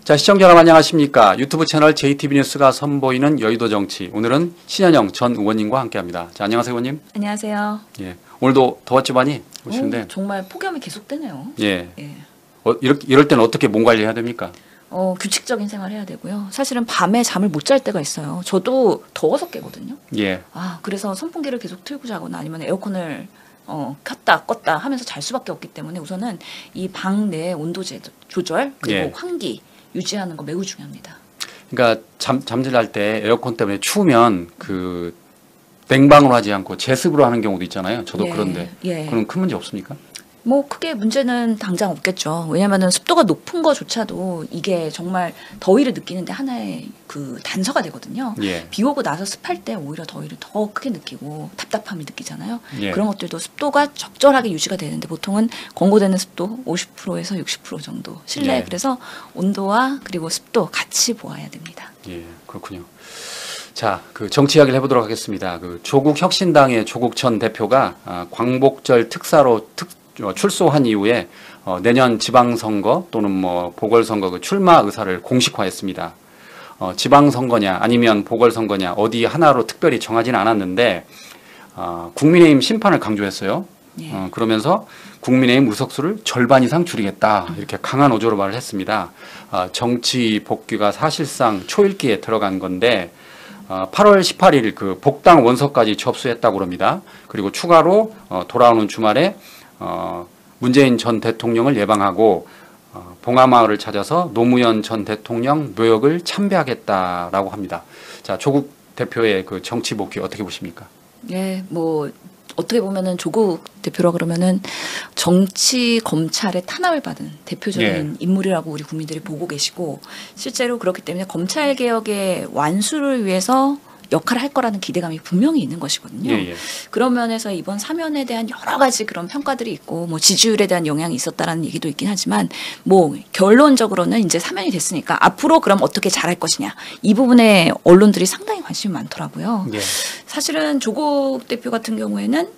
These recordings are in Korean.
자, 시청자 여러분 안녕하십니까. 유튜브 채널 JTB 뉴스가 선보이는 여의도 정치. 오늘은 신현영 전 의원님과 함께합니다. 자, 안녕하세요, 의원님. 안녕하세요. 예, 오늘도 더웠지 많이 오시는데. 정말 폭염이 계속되네요. 예. 이럴 때는 어떻게 몸 관리해야 됩니까? 규칙적인 생활 해야 되고요. 사실은 밤에 잠을 못 잘 때가 있어요. 저도 더워서 깨거든요. 예. 그래서 선풍기를 계속 틀고 자거나 아니면 에어컨을 켰다 껐다 하면서 잘 수밖에 없기 때문에 우선은 이 방 내 온도 조절 그리고 환기 유지하는 거 매우 중요합니다. 그러니까 잠잘 때 에어컨 때문에 추우면 그 냉방으로 하지 않고 제습으로 하는 경우도 있잖아요. 저도 그런데 그럼 큰 문제 없습니까? 뭐 크게 문제는 당장 없겠죠. 왜냐하면은 습도가 높은 거조차도 이게 정말 더위를 느끼는데 하나의 그 단서가 되거든요. 비 오고 나서 습할 때 오히려 더위를 더 크게 느끼고 답답함을 느끼잖아요. 그런 것들도 습도가 적절하게 유지가 되는데 보통은 권고되는 습도 50%에서 60% 정도 실내. 그래서 온도와 그리고 습도 같이 보아야 됩니다. 예, 그렇군요. 자, 그 정치 이야기를 해보도록 하겠습니다. 그 조국 혁신당의 조국 전 대표가 광복절 특사로 출소한 이후에 내년 지방선거 또는 뭐 보궐선거 그 출마 의사를 공식화했습니다. 지방선거냐 아니면 보궐선거냐 어디 하나로 특별히 정하지는 않았는데 국민의힘 심판을 강조했어요. 그러면서 국민의힘 의석수를 절반 이상 줄이겠다 이렇게 강한 어조로 말을 했습니다. 정치 복귀가 사실상 초읽기에 들어간 건데 8월 18일 그 복당 원서까지 접수했다고 합니다. 그리고 추가로 돌아오는 주말에 문재인 전 대통령을 예방하고 봉하마을을 찾아서 노무현 전 대통령 묘역을 참배하겠다라고 합니다. 자, 조국 대표의 그 정치 복귀 어떻게 보십니까? 네, 뭐 어떻게 보면은 조국 대표라 그러면은 정치 검찰의 탄압을 받은 대표적인 인물이라고 우리 국민들이 보고 계시고 실제로 그렇기 때문에 검찰 개혁의 완수를 위해서 역할을 할 거라는 기대감이 분명히 있는 것이거든요. 그런 면에서 이번 사면에 대한 여러 가지 그런 평가들이 있고 뭐 지지율에 대한 영향이 있었다라는 얘기도 있긴 하지만 뭐 결론적으로는 이제 사면이 됐으니까 앞으로 그럼 어떻게 잘할 것이냐 이 부분에 언론들이 상당히 관심이 많더라고요. 사실은 조국 대표 같은 경우에는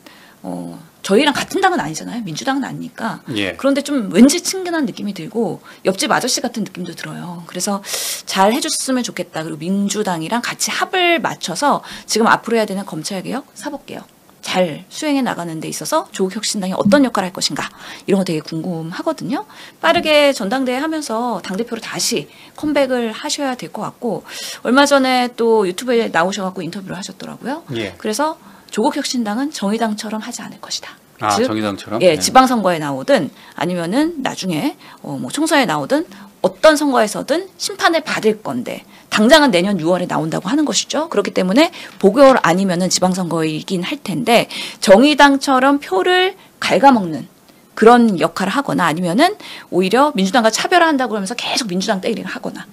저희랑 같은 당은 아니잖아요. 민주당은 아니니까. 그런데 좀 왠지 친근한 느낌이 들고 옆집 아저씨 같은 느낌도 들어요. 그래서 잘 해줬으면 좋겠다. 그리고 민주당이랑 같이 합을 맞춰서 지금 앞으로 해야 되는 검찰개혁, 사법개혁 잘 수행해 나가는 데 있어서 조국혁신당이 어떤 역할을 할 것인가 이런 거 되게 궁금하거든요. 빠르게 전당대회 하면서 당대표로 다시 컴백을 하셔야 될 것 같고 얼마 전에 또 유튜브에 나오셔갖고 인터뷰를 하셨더라고요. 그래서 조국혁신당은 정의당처럼 하지 않을 것이다. 즉, 정의당처럼? 지방선거에 나오든 아니면은 나중에 뭐 총선에 나오든 어떤 선거에서든 심판을 받을 건데 당장은 내년 6월에 나온다고 하는 것이죠. 그렇기 때문에 보궐 아니면은 지방선거이긴 할 텐데 정의당처럼 표를 갉아먹는 그런 역할을 하거나 아니면은 오히려 민주당과 차별화한다고 하면서 계속 민주당 때리기를 하거나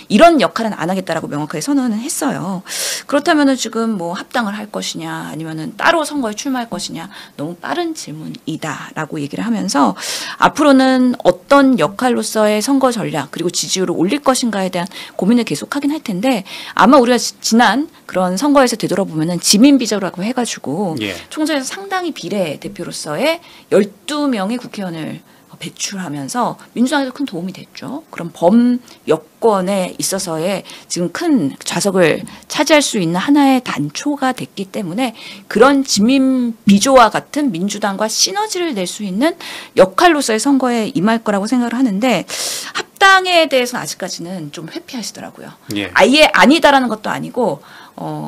이런 역할은 안 하겠다라고 명확하게 선언을 했어요. 그렇다면은 지금 뭐 합당을 할 것이냐 아니면은 따로 선거에 출마할 것이냐 너무 빠른 질문이다라고 얘기를 하면서 앞으로는 어떤 역할로서의 선거 전략 그리고 지지율을 올릴 것인가에 대한 고민을 계속하긴 할 텐데 아마 우리가 지난 그런 선거에서 되돌아보면은 지민비저라고 해가지고 총선에서 상당히 비례대표로서의 12명의 국회의원을 배출하면서 민주당에도 큰 도움이 됐죠. 그럼 범여권에 있어서의 지금 큰 좌석을 차지할 수 있는 하나의 단초가 됐기 때문에 그런 지민 비조와 같은 민주당과 시너지를 낼 수 있는 역할로서의 선거에 임할 거라고 생각을 하는데 합당에 대해서는 아직까지는 좀 회피하시더라고요. 아예 아니다라는 것도 아니고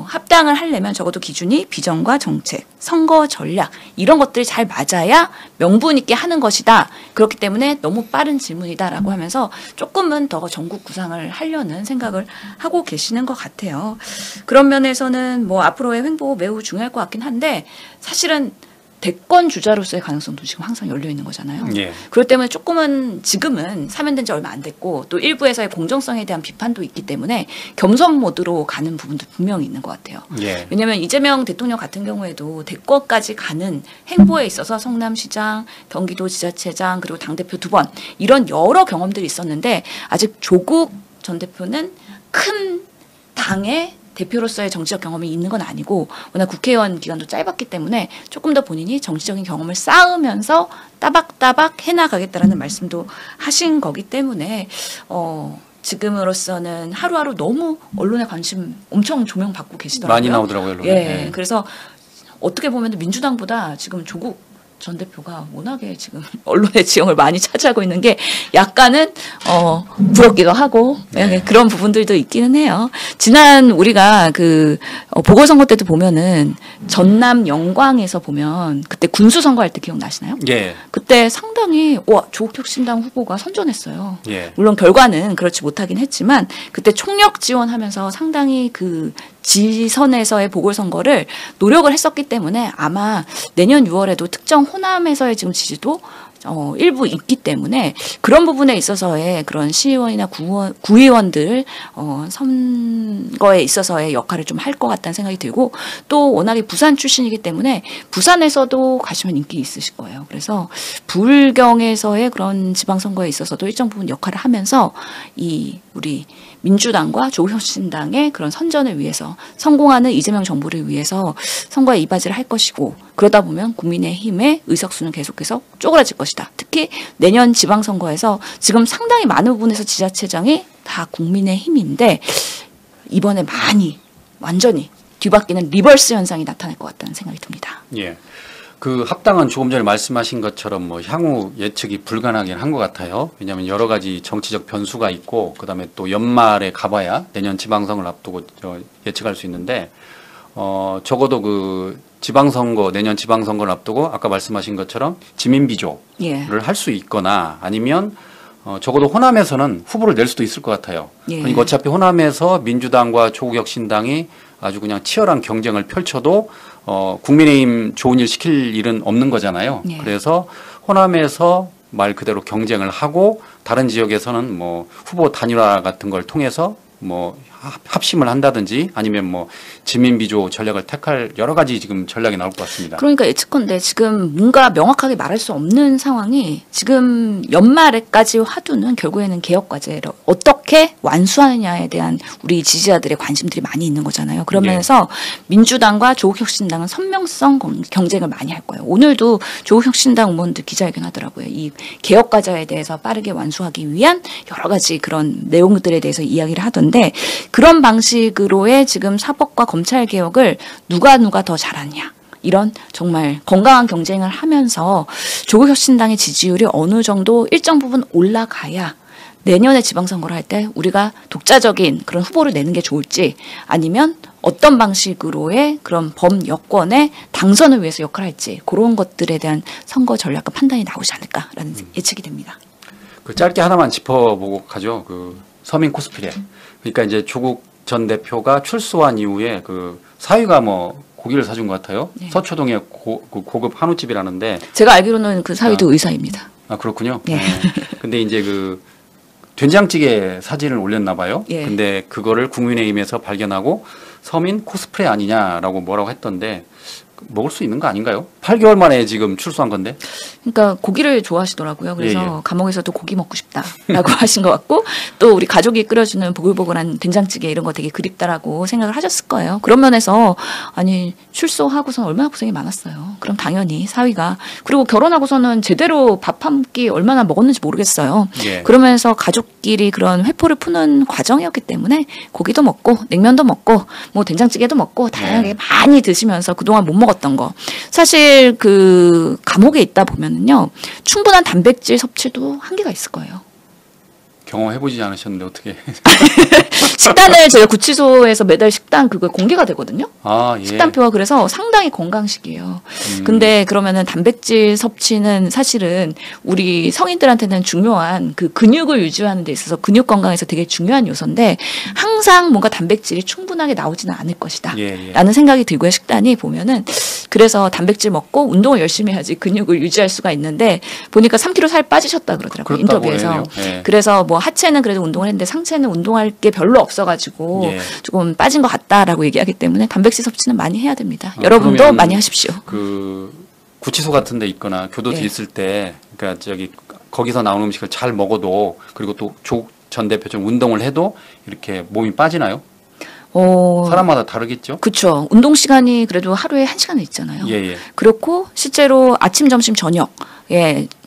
합당을 하려면 적어도 기준이 비전과 정책, 선거 전략 이런 것들이 잘 맞아야 명분 있게 하는 것이다. 그렇기 때문에 너무 빠른 질문이다라고 하면서 조금은 더 전국 구상을 하려는 생각을 하고 계시는 것 같아요. 그런 면에서는 뭐 앞으로의 횡보 매우 중요할 것 같긴 한데 사실은 대권 주자로서의 가능성도 지금 항상 열려 있는 거잖아요. 그렇기 때문에 조금은 지금은 사면된 지 얼마 안 됐고 또 일부에서의 공정성에 대한 비판도 있기 때문에 겸손 모드로 가는 부분도 분명히 있는 것 같아요. 왜냐하면 이재명 대통령 같은 경우에도 대권까지 가는 행보에 있어서 성남시장, 경기도지자체장 그리고 당대표 2번 이런 여러 경험들이 있었는데 아직 조국 전 대표는 큰 당의 대표로서의 정치적 경험이 있는 건 아니고 워낙 국회의원 기간도 짧았기 때문에 조금 더 본인이 정치적인 경험을 쌓으면서 따박따박 해나가겠다라는 말씀도 하신 거기 때문에 지금으로서는 하루하루 너무 언론의 관심 엄청 조명받고 계시더라고요. 많이 나오더라고요, 언론에. 예, 네. 그래서 어떻게 보면 민주당보다 지금 조국 전 대표가 워낙에 지금 언론의 지형을 많이 차지하고 있는 게 약간은 부럽기도 하고 네. 그런 부분들도 있기는 해요. 지난 우리가 그 보궐선거 때도 보면은 전남 영광에서 보면 그때 군수 선거할 때 기억나시나요? 예. 그때 상당히 조국혁신당 후보가 선전했어요. 예. 물론 결과는 그렇지 못하긴 했지만 그때 총력 지원하면서 상당히 그 지선에서의 보궐선거를 노력을 했었기 때문에 아마 내년 6월에도 특정 호남에서의 지금 지지도 일부 있기 때문에 그런 부분에 있어서의 그런 시의원이나 구의원들 선거에 있어서의 역할을 좀 할 것 같다는 생각이 들고 또 워낙에 부산 출신이기 때문에 부산에서도 가시면 인기 있으실 거예요. 그래서 부울경에서의 그런 지방선거에 있어서도 일정 부분 역할을 하면서 이 우리 민주당과 조국혁신당의 그런 선전을 위해서 성공하는 이재명 정부를 위해서 선거에 이바지를 할 것이고 그러다 보면 국민의힘의 의석수는 계속해서 쪼그라질 것이다. 특히 내년 지방선거에서 지금 상당히 많은 부분에서 지자체장이 다 국민의힘인데 이번에 많이 완전히 뒤바뀌는 리버스 현상이 나타날 것 같다는 생각이 듭니다. 예. 그 합당은 조금 전에 말씀하신 것처럼 뭐 향후 예측이 불가능하긴 한 것 같아요. 왜냐하면 여러 가지 정치적 변수가 있고 그다음에 또 연말에 가봐야 내년 지방선거를 앞두고 예측할 수 있는데 적어도 그 지방선거 내년 지방선거를 앞두고 아까 말씀하신 것처럼 지민비조를 예. 할 수 있거나 아니면 적어도 호남에서는 후보를 낼 수도 있을 것 같아요. 예. 그러니까 어차피 호남에서 민주당과 조국혁신당이 아주 그냥 치열한 경쟁을 펼쳐도 국민의힘 좋은 일 시킬 일은 없는 거잖아요. 예. 그래서 호남에서 말 그대로 경쟁을 하고 다른 지역에서는 뭐 후보 단일화 같은 걸 통해서 뭐 합심을 한다든지 아니면 뭐 지민비조 전략을 택할 여러 가지 지금 전략이 나올 것 같습니다. 그러니까 예측컨대 지금 뭔가 명확하게 말할 수 없는 상황이 지금 연말에까지 화두는 결국에는 개혁과제를 어떻게 완수하느냐에 대한 우리 지지자들의 관심들이 많이 있는 거잖아요. 그러면서 민주당과 조국혁신당은 선명성 경쟁을 많이 할 거예요. 오늘도 조국혁신당 의원들 기자회견 하더라고요. 이 개혁과제에 대해서 빠르게 완수하기 위한 여러 가지 그런 내용들에 대해서 이야기를 하던데 그런 방식으로의 지금 사법과 검찰 개혁을 누가 더 잘하냐. 이런 정말 건강한 경쟁을 하면서 조국혁신당의 지지율이 어느 정도 일정 부분 올라가야 내년에 지방선거를 할 때 우리가 독자적인 그런 후보를 내는 게 좋을지 아니면 어떤 방식으로의 그런 범여권의 당선을 위해서 역할을 할지 그런 것들에 대한 선거 전략과 판단이 나오지 않을까라는 예측이 됩니다. 그 짧게 하나만 짚어보고 가죠. 그 서민 코스프레. 그러니까 이제 조국 전 대표가 출소한 이후에 그 사위가 뭐 고기를 사준 것 같아요. 네. 서초동에 고급 한우집이라는데. 제가 알기로는 그 사위도 의사입니다. 아 그렇군요. 예. 근데 이제 그 된장찌개 사진을 올렸나 봐요. 예. 근데 그거를 국민의힘에서 발견하고 서민 코스프레 아니냐라고 뭐라고 했던데 먹을 수 있는 거 아닌가요? 8개월 만에 지금 출소한 건데. 그러니까 고기를 좋아하시더라고요. 그래서 예. 감옥에서도 고기 먹고 싶다라고 하신 것 같고 또 우리 가족이 끓여주는 보글보글한 된장찌개 이런 거 되게 그립다라고 생각을 하셨을 거예요. 그런 면에서 아니 출소하고선 얼마나 고생이 많았어요. 그럼 당연히 사위가 그리고 결혼하고서는 제대로 밥 한 끼 얼마나 먹었는지 모르겠어요. 예. 그러면서 가족끼리 그런 회포를 푸는 과정이었기 때문에 고기도 먹고 냉면도 먹고 뭐 된장찌개도 먹고 다양하게 많이 드시면서 그동안 못 먹었던 거 사실 그 감옥에 있다 보면은요 충분한 단백질 섭취도 한계가 있을 거예요. 경험해보지 않으셨는데 어떻게? 식단을 제가 구치소에서 매달 식단 그거 공개가 되거든요. 아 예. 식단표가 그래서 상당히 건강식이에요. 근데 그러면은 단백질 섭취는 사실은 우리 성인들한테는 중요한 그 근육을 유지하는 데 있어서 근육 건강에서 되게 중요한 요소인데 항상 뭔가 단백질이 충분하게 나오지는 않을 것이다. 예. 라는 생각이 들고요. 식단이 보면은 그래서 단백질 먹고 운동을 열심히 해야지 근육을 유지할 수가 있는데 보니까 3kg 살 빠지셨다 그러더라고요. 그렇다고 인터뷰에서. 해요. 예. 그래서 뭐 하체는 그래도 운동을 했는데 상체는 운동할 게 별로 없어가지고 예. 조금 빠진 것 같다라고 얘기하기 때문에 단백질 섭취는 많이 해야 됩니다. 여러분도 그러면 많이 하십시오. 그 구치소 같은 데 있거나 교도소 예. 있을 때 그러니까 저기 거기서 나오는 음식을 잘 먹어도 그리고 또 조국 전 대표처럼 운동을 해도 이렇게 몸이 빠지나요? 사람마다 다르겠죠? 그렇죠. 운동 시간이 그래도 하루에 1시간은 있잖아요. 예, 예. 그렇고 실제로 아침, 점심, 저녁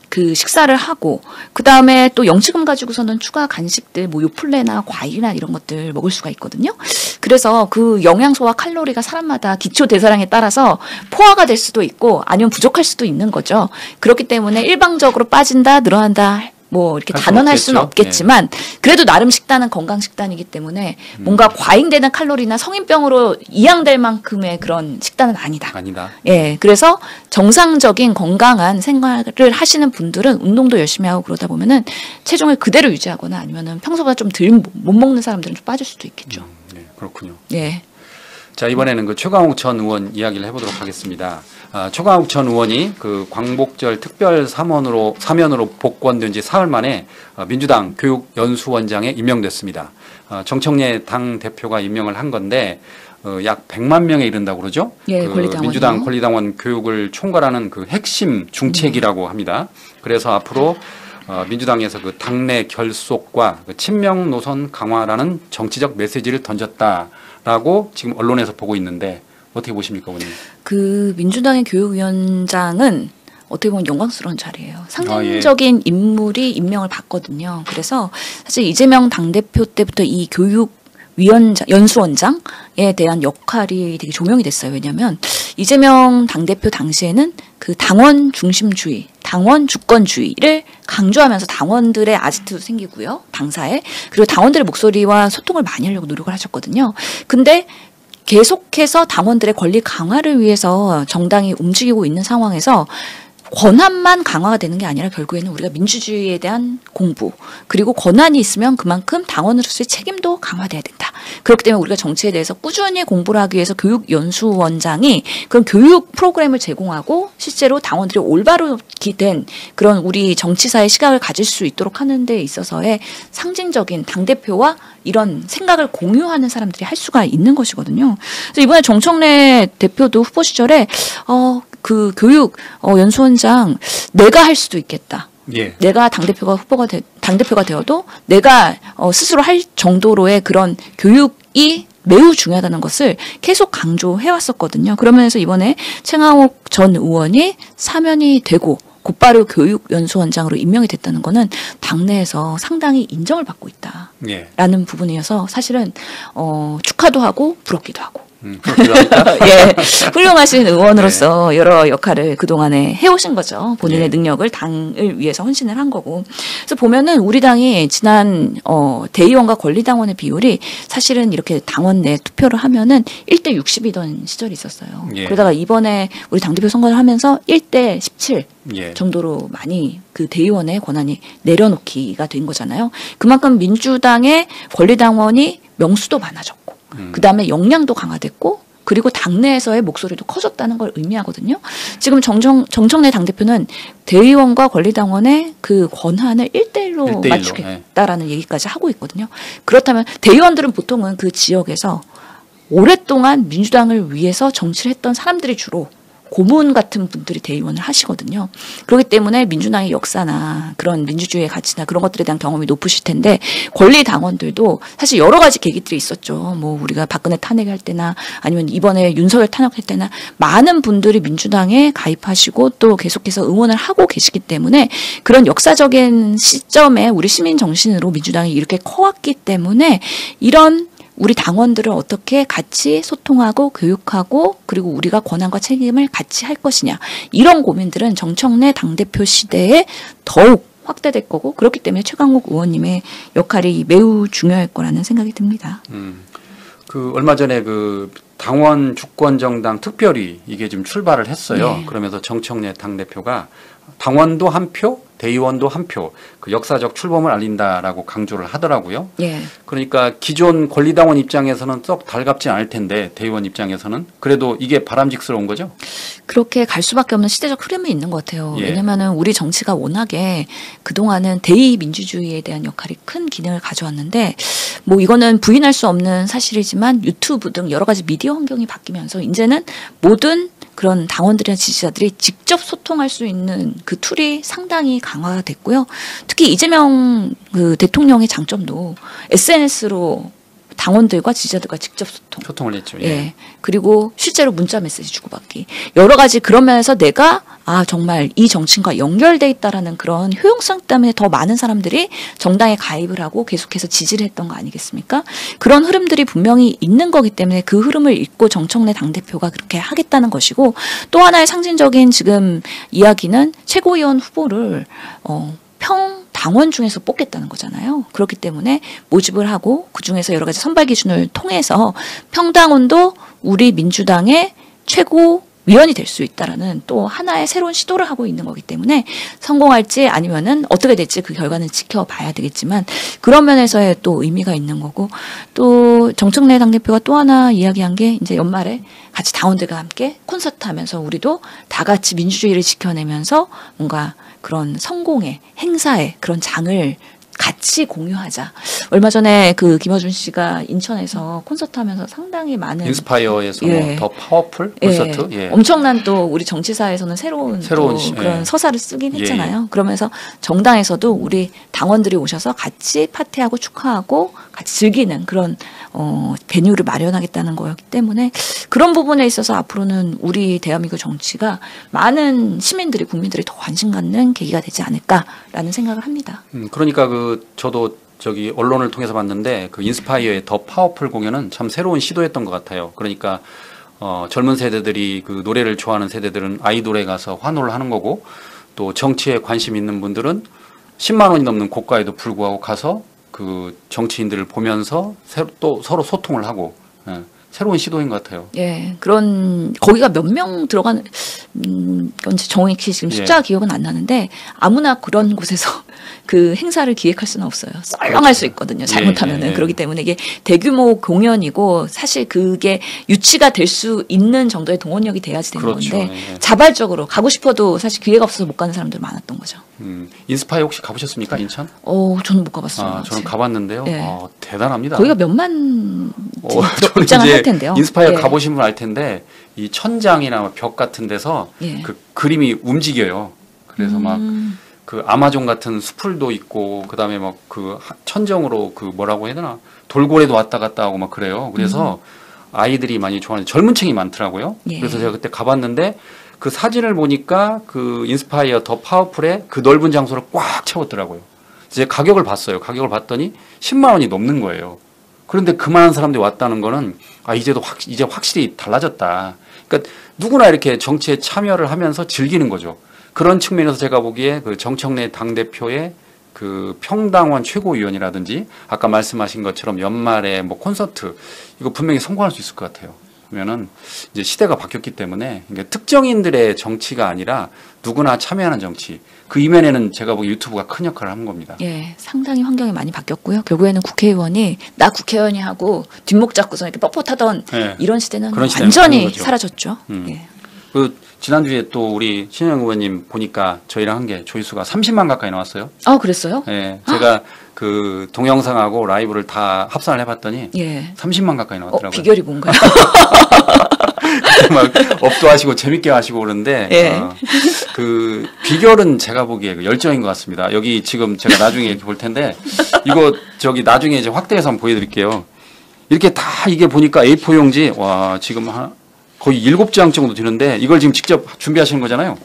그 식사를 하고 그다음에 또 영치금 가지고서는 추가 간식들 뭐 요플레나 과일이나 이런 것들 먹을 수가 있거든요. 그래서 그 영양소와 칼로리가 사람마다 기초 대사량에 따라서 포화가 될 수도 있고 아니면 부족할 수도 있는 거죠. 그렇기 때문에 일방적으로 빠진다, 늘어난다 뭐 이렇게 단언할 수는 없겠지만 그래도 나름 식단은 건강 식단이기 때문에 뭔가 과잉되는 칼로리나 성인병으로 이양될 만큼의 그런 식단은 아니다. 예, 그래서 정상적인 건강한 생활을 하시는 분들은 운동도 열심히 하고 그러다 보면은 체중을 그대로 유지하거나 아니면은 평소보다 좀 덜 못 먹는 사람들은 좀 빠질 수도 있겠죠. 네, 그렇군요. 예. 자, 이번에는 그 최강욱 전 의원 이야기를 해보도록 하겠습니다. 최강욱 전 의원이 그 광복절 특별 사면으로 복권된 지 사흘 만에 민주당 교육연수원장에 임명됐습니다. 정청래 당 대표가 임명을 한 건데 약 100만 명에 이른다고 그러죠. 예, 그 민주당 권리당원 교육을 총괄하는 그 핵심 중책이라고 합니다. 그래서 앞으로 민주당에서 그 당내 결속과 그 친명 노선 강화라는 정치적 메시지를 던졌다라고 지금 언론에서 보고 있는데 어떻게 보십니까, 의원님? 그 민주당의 교육위원장은 어떻게 보면 영광스러운 자리예요. 상징적인 인물이 임명을 받거든요. 그래서 사실 이재명 당대표 때부터 이 연수원장에 대한 역할이 되게 조명이 됐어요. 왜냐하면 이재명 당대표 당시에는 그 당원 중심주의, 당원 주권주의를 강조하면서 당원들의 아지트도 생기고요. 당사에. 그리고 당원들의 목소리와 소통을 많이 하려고 노력을 하셨거든요. 근데 계속해서 당원들의 권리 강화를 위해서 정당이 움직이고 있는 상황에서 권한만 강화가 되는 게 아니라 결국에는 우리가 민주주의에 대한 공부 그리고 권한이 있으면 그만큼 당원으로서의 책임도 강화돼야 된다. 그렇기 때문에 우리가 정치에 대해서 꾸준히 공부를 하기 위해서 교육연수원장이 그런 교육 프로그램을 제공하고 실제로 당원들이 올바르게 된 그런 우리 정치사의 시각을 가질 수 있도록 하는 데 있어서의 상징적인 당대표와 이런 생각을 공유하는 사람들이 할 수가 있는 것이거든요. 그래서 이번에 정청래 대표도 후보 시절에 그 교육 연수원장 내가 할 수도 있겠다. 예. 내가 당대표가 되어도 내가 스스로 할 정도로의 그런 교육이 매우 중요하다는 것을 계속 강조해 왔었거든요. 그러면서 이번에 최강욱 전 의원이 사면이 되고 곧바로 교육연수원장으로 임명이 됐다는 거는 당내에서 상당히 인정을 받고 있다라는 부분이어서 사실은 축하도 하고 부럽기도 하고. 예, 훌륭하신 의원으로서 여러 역할을 그동안에 해오신 거죠. 본인의 능력을 당을 위해서 헌신을 한 거고. 그래서 보면은 우리 당이 지난 대의원과 권리당원의 비율이 사실은 이렇게 당원 내 투표를 하면은 1대 60이던 시절이 있었어요. 그러다가 이번에 우리 당대표 선거를 하면서 1대 17 정도로 많이 그 대의원의 권한이 내려놓기가 된 거잖아요. 그만큼 민주당의 권리당원이 명수도 많아졌고 그다음에 역량도 강화됐고 그리고 당내에서의 목소리도 커졌다는 걸 의미하거든요. 지금 정청래 당대표는 대의원과 권리당원의 그 권한을 1대1로 맞추겠다라는 얘기까지 하고 있거든요. 그렇다면 대의원들은 보통은 그 지역에서 오랫동안 민주당을 위해서 정치를 했던 사람들이 주로 고문 같은 분들이 대의원을 하시거든요. 그렇기 때문에 민주당의 역사나 그런 민주주의의 가치나 그런 것들에 대한 경험이 높으실 텐데 권리 당원들도 사실 여러 가지 계기들이 있었죠. 뭐 우리가 박근혜 탄핵할 때나 아니면 이번에 윤석열 탄핵할 때나 많은 분들이 민주당에 가입하시고 또 계속해서 응원을 하고 계시기 때문에 그런 역사적인 시점에 우리 시민 정신으로 민주당이 이렇게 커왔기 때문에 이런 우리 당원들을 어떻게 같이 소통하고 교육하고 그리고 우리가 권한과 책임을 같이 할 것이냐 이런 고민들은 정청래 당대표 시대에 더욱 확대될 거고 그렇기 때문에 최강욱 의원님의 역할이 매우 중요할 거라는 생각이 듭니다. 그 얼마 전에 그 당원 주권정당 특별위 이게 지금 출발을 했어요. 그러면서 정청래 당대표가 당원도 한 표, 대의원도 한 표, 그 역사적 출범을 알린다라고 강조를 하더라고요. 그러니까 기존 권리당원 입장에서는 썩 달갑지 않을 텐데 대의원 입장에서는 그래도 이게 바람직스러운 거죠? 그렇게 갈 수밖에 없는 시대적 흐름이 있는 것 같아요. 왜냐하면 우리 정치가 워낙에 그동안은 대의 민주주의에 대한 역할이 큰 기능을 가져왔는데 뭐 이거는 부인할 수 없는 사실이지만 유튜브 등 여러 가지 미디어 환경이 바뀌면서 이제는 모든 그런 당원들이나 지지자들이 직접 소통할 수 있는 그 툴이 상당히 강화됐고요. 특히 이재명 그 대통령의 장점도 SNS로 당원들과 지지자들과 직접 소통을 했죠. 예. 예. 그리고 실제로 문자 메시지 주고받기. 여러 가지 그런 면에서 내가 정말 이 정치인과 연결돼 있다라는 그런 효용성 때문에 더 많은 사람들이 정당에 가입을 하고 계속해서 지지를 했던 거 아니겠습니까? 그런 흐름들이 분명히 있는 거기 때문에 그 흐름을 잇고 정청래 당대표가 그렇게 하겠다는 것이고, 또 하나의 상징적인 지금 이야기는 최고위원 후보를 당원 중에서 뽑겠다는 거잖아요. 그렇기 때문에 모집을 하고 그중에서 여러 가지 선발 기준을 통해서 평당원도 우리 민주당의 최고위원이 될 수 있다라는 또 하나의 새로운 시도를 하고 있는 거기 때문에 성공할지 아니면은 어떻게 될지 그 결과는 지켜봐야 되겠지만, 그런 면에서의 또 의미가 있는 거고, 또 정청래 당대표가 또 하나 이야기한 게 이제 연말에 같이 당원들과 함께 콘서트 하면서 우리도 다 같이 민주주의를 지켜내면서 뭔가 그런 성공의 행사의 그런 장을 같이 공유하자. 얼마 전에 그 김어준 씨가 인천에서 콘서트 하면서 상당히 많은 인스파이어에서 예. 더 파워풀 콘서트. 예. 엄청난 또 우리 정치사에서는 새로운 또 그런 예. 서사를 쓰긴 했잖아요. 예. 그러면서 정당에서도 우리 당원들이 오셔서 같이 파티하고 축하하고 같이 즐기는 그런 베뉴를 마련하겠다는 거였기 때문에, 그런 부분에 있어서 앞으로는 우리 대한민국 정치가 많은 시민들이, 국민들이 더 관심 갖는 계기가 되지 않을까라는 생각을 합니다. 그러니까 저도 저기 언론을 통해서 봤는데 그 인스파이어의 더 파워풀 공연은 참 새로운 시도였던 것 같아요. 그러니까 젊은 세대들이 그 노래를 좋아하는 세대들은 아이돌에 가서 환호를 하는 거고, 또 정치에 관심 있는 분들은 10만 원이 넘는 고가에도 불구하고 가서 그 정치인들을 보면서 또 서로 소통을 하고, 예, 새로운 시도인 것 같아요. 예, 거기가 몇 명 들어가는 건지 정확히 지금 숫자 기억은 안 나는데, 아무나 그런 곳에서 그 행사를 기획할 수는 없어요. 썰렁할 그렇죠. 수 있거든요. 잘못하면은. 예. 그렇기 때문에 이게 대규모 공연이고, 사실 그게 유치가 될 수 있는 정도의 동원력이 돼야지 되는 그렇죠. 건데, 예. 자발적으로 가고 싶어도 사실 기회가 없어서 못 가는 사람들 많았던 거죠. 인스파이어 혹시 가보셨습니까, 인천? 저는 못 가봤어요. 저는 가봤는데요. 예. 대단합니다. 거기가 몇만 저는 입장을 이제 할 텐데요. 인스파이어 예. 가보신 분 알 텐데, 이 천장이나 벽 같은 데서 예. 그 그림이 움직여요. 그래서 막 그 아마존 같은 수풀도 있고, 그다음에 막 그 천정으로 그 뭐라고 해야 되나, 돌고래도 왔다 갔다 하고 막 그래요. 그래서 아이들이 많이 좋아하는 젊은 층이 많더라고요. 예. 그래서 제가 그때 가봤는데 그 사진을 보니까 그 인스파이어 더 파워풀에 그 넓은 장소를 꽉 채웠더라고요. 이제 가격을 봤어요. 가격을 봤더니 10만 원이 넘는 거예요. 그런데 그만한 사람들이 왔다는 거는 이제 확실히 달라졌다. 그러니까 누구나 이렇게 정치에 참여를 하면서 즐기는 거죠. 그런 측면에서 제가 보기에 그 정청래 당대표의 그 평당원 최고위원이라든지 아까 말씀하신 것처럼 연말에 뭐 콘서트, 이거 분명히 성공할 수 있을 것 같아요. 그러면은 이제 시대가 바뀌었기 때문에 이게 특정인들의 정치가 아니라 누구나 참여하는 정치, 그 이면에는 제가 보기 유튜브가 큰 역할을 한 겁니다. 예, 상당히 환경이 많이 바뀌었고요. 결국에는 국회의원이 나 국회의원이 하고 뒷목 잡고서 이렇게 뻣뻣하던 네. 이런 시대는 그런 시대는 완전히 끝난 거죠. 사라졌죠. 예. 그 지난주에 또 우리 신영 의원님 보니까 저희랑 한 게 조회수가 30만 가까이 나왔어요. 그랬어요? 예, 제가 그 동영상하고 라이브를 다 합산을 해봤더니 예. 30만 가까이 나왔더라고요. 비결이 뭔가요? 막 업도 하시고 재밌게 하시고 그러는데 예. 그 비결은 제가 보기에 그 열정인 것 같습니다. 여기 지금 제가 나중에 이렇게 볼 텐데 이거 저기 나중에 이제 확대해서 한번 보여드릴게요. 이렇게 다 이게 보니까 A4 용지 와 지금 거의 7장 정도 되는데 이걸 지금 직접 준비하시는 거잖아요.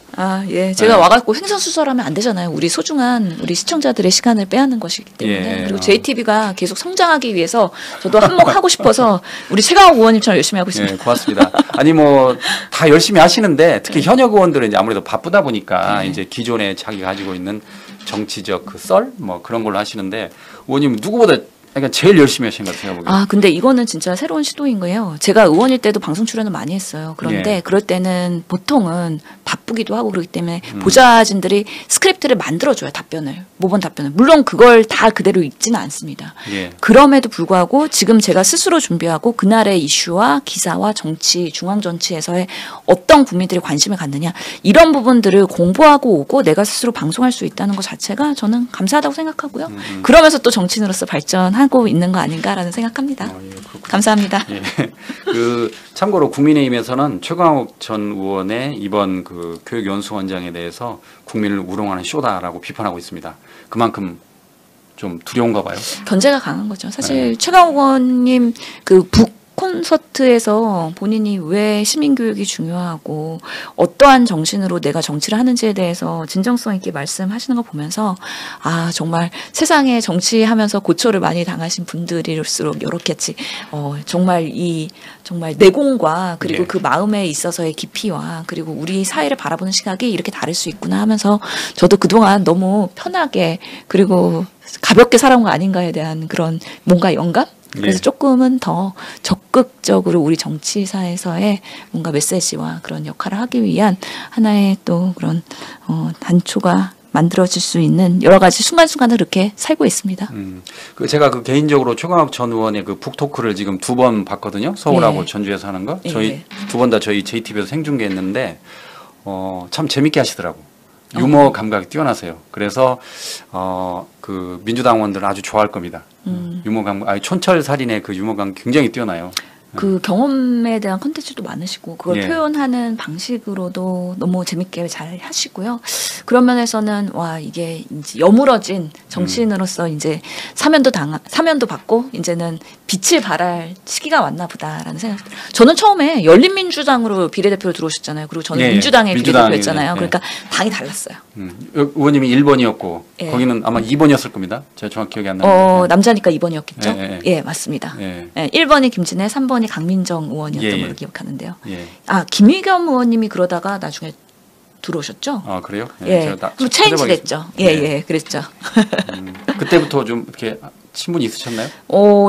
예. 제가 네. 와갖고 횡설수설하면 안 되잖아요. 우리 소중한 우리 시청자들의 시간을 빼앗는 것이기 때문에. 예. 그리고 JTB가 계속 성장하기 위해서 저도 한몫하고 싶어서 우리 최강욱 의원님처럼 열심히 하고 있습니다. 네, 고맙습니다. 아니 뭐 다 열심히 하시는데 특히 현역 의원들은 이제 아무래도 바쁘다 보니까 이제 기존에 자기 가지고 있는 정치적 그 썰 뭐 그런 걸로 하시는데 의원님 누구보다 그러니까 제일 열심히 하신 것 같아요. 보기에. 근데 이거는 진짜 새로운 시도인 거예요. 제가 의원일 때도 방송 출연을 많이 했어요. 그런데 예. 그럴 때는 보통은 바쁘기도 하고 그렇기 때문에 보좌진들이 스크립트를 만들어줘요. 모범 답변을. 물론 그걸 다 그대로 읽지는 않습니다. 예. 그럼에도 불구하고 지금 제가 스스로 준비하고 그날의 이슈와 기사와 정치, 중앙정치에서의 어떤 국민들이 관심을 갖느냐, 이런 부분들을 공부하고 오고 내가 스스로 방송할 수 있다는 것 자체가 저는 감사하다고 생각하고요. 그러면서 또 정치인으로서 발전하고 있는 거 아닌가라는 생각합니다. 예, 그렇군요. 감사합니다. 예. 그 참고로 국민의힘에서는 최강욱 전 의원의 이번 그 교육연수원장에 대해서 국민을 우롱하는 쇼다라고 비판하고 있습니다. 그만큼 좀 두려운가 봐요. 견제가 강한 거죠. 사실 최강욱 의원님 그 북 콘서트에서 본인이 왜 시민교육이 중요하고 어떠한 정신으로 내가 정치를 하는지에 대해서 진정성 있게 말씀하시는 거 보면서 아 정말 세상에 정치하면서 고초를 많이 당하신 분들일수록 이렇겠지 정말 이 정말 내공과 그리고 네. 그 마음에 있어서의 깊이와 그리고 우리 사회를 바라보는 시각이 이렇게 다를 수 있구나 하면서 저도 그동안 너무 편하게 그리고 가볍게 살아온 거 아닌가에 대한 그런 뭔가 영감? 그래서 예. 조금은 더 적극적으로 우리 정치사에서의 뭔가 메시지와 그런 역할을 하기 위한 하나의 또 그런 단초가 만들어질 수 있는 여러 가지 순간순간을 그렇게 살고 있습니다. 그 제가 그 개인적으로 최강욱 전 의원의 그 북토크를 지금 2번 봤거든요. 서울하고 예. 전주에서 하는 거. 예. 저희 2번 다 저희 JTB에서 생중계했는데 참 재밌게 하시더라고. 유머 감각이 뛰어나세요. 그래서 그 민주당 의원들은 아주 좋아할 겁니다. 유머 감각, 아니 촌철살인의 그 유머 감각 굉장히 뛰어나요. 그 경험에 대한 컨텐츠도 많으시고 그걸 예. 표현하는 방식으로도 너무 재밌게 잘 하시고요. 그런 면에서는 와 이게 이제 여물어진 정치인으로서 이제 사면도 받고 이제는 빛을 발할 시기가 왔나 보다라는 생각. 저는 처음에 열린민주당으로 비례대표로 들어오셨잖아요. 그리고 저는 예, 민주당의 민주당이, 비례대표였잖아요. 예. 그러니까 당이 달랐어요. 의원님이 1번이었고 예. 거기는 아마 2번이었을 겁니다. 제가 정확히 기억이 안 나는데. 남자니까 2번이었겠죠. 예, 예, 맞습니다. 예. 예, 1번이 김진애, 3번이 강민정 의원이었던 예, 걸로 예. 기억하는데요. 예. 아, 김의겸 의원님이 그러다가 나중에 들어오셨죠? 아 그래요? 예. 제가 그리고 체인지 찾아봐야겠습니다. 됐죠. 예, 예, 그랬죠. 그때부터 좀 이렇게 친분이 있으셨나요?